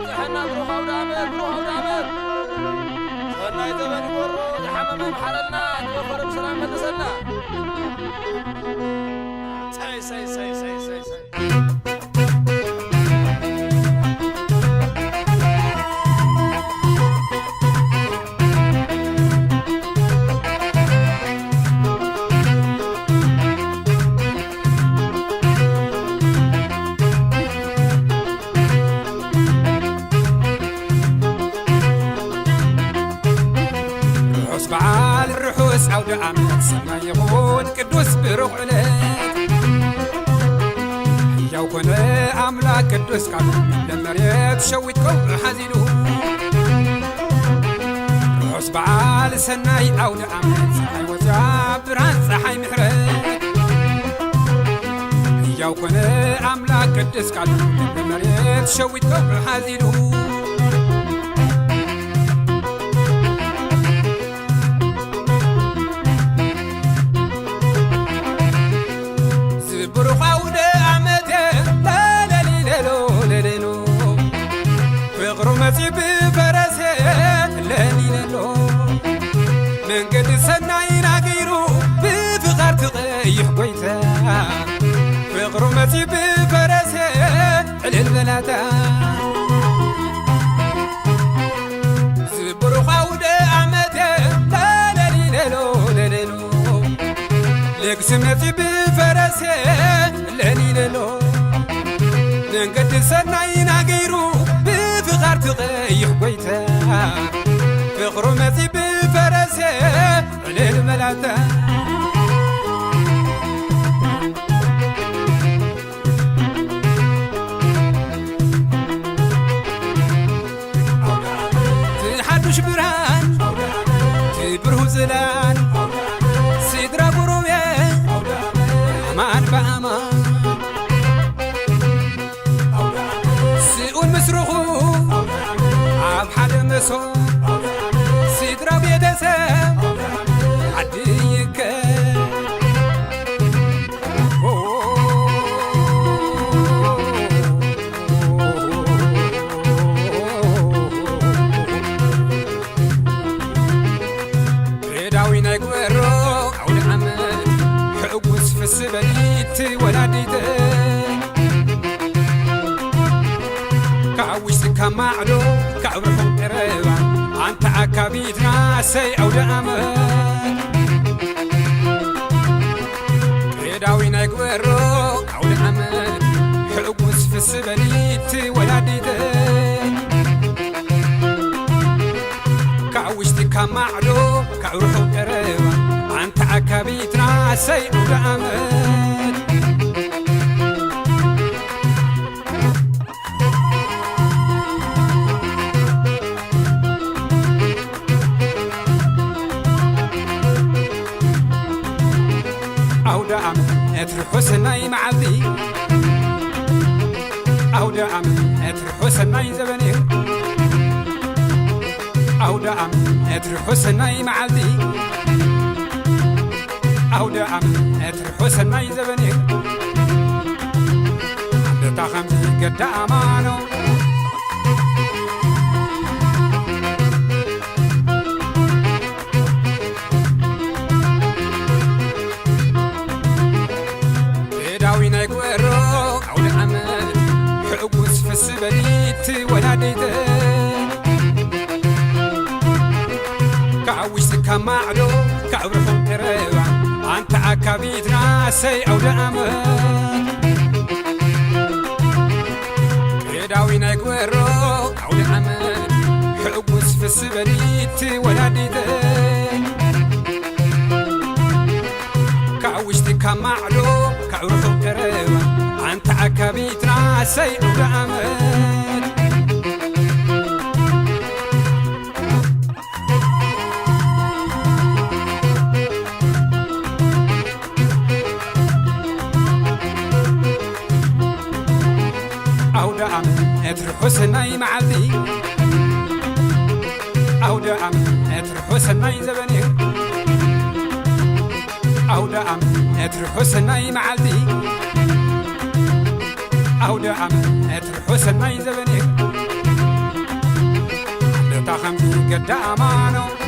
حنا بروح ودامر بروح ودامر صرنا يزمن قرو يحمم حللنا نوفر بسلام ملسنا ساي بعال الرحوس عود عمد سما يغون قدوس بروح عليك ياو كون أملاك قدوس قالوا لما ريت شويتكم حزينو رحوس بعال سناي عود عمد سحي وزعب بران سحي محرك ياو كون أملاك قدوس قالوا لما ريت شويتكم حزينو مزي بفرسه لنينلو من قد سناي ناغيرو بفقر تغيح قويتا فقرو مزي بفرسه للبلاتا زبرو خاود عمته لنينلو لكس مزي بفرسه لنينلو من قد سناي ناغيرو بفقر تغيح قويتا فقرو مزي بفرسه للملاتا تحدش برهان تبرهو زلان سيدرا بروميه امان بأمان مسروخو عب حد مسو سيدرا بيدسم عديك ريداوي نايقورو عود عمل حقوس في السبليت ولاديته كاوش كمعلو كاورهم قريبا انت عكابيتنا سي او دامر ريداوي نايقورو او دامر حقوس في السبليت ولاديته كاوش كمعلو كاورهم قريبا انت عكابيتنا سي او دامر أود أمل أترحو سناي معلي أود أمل أترحو سناي زبني أود أمل أترحو سناي معلي أود أمل أترحو سناي زبني عند خمسي قد أمانو سبليت ولاديته كاوش كمعلو كاورهم قريبا انت عكابيتنا سي او دامر كيداوي نايقورو او دامر حقوس في السبليت ولاديته كاوش كمعلو كاورهم قريبا انت عكابيتنا سي او دامر أود أمل أترحو سناي معلي أود أمل أترحو سناي زبني أود أمل أترحو سناي معلي أود أمل أترحو سناي زبني خمدي قدامانو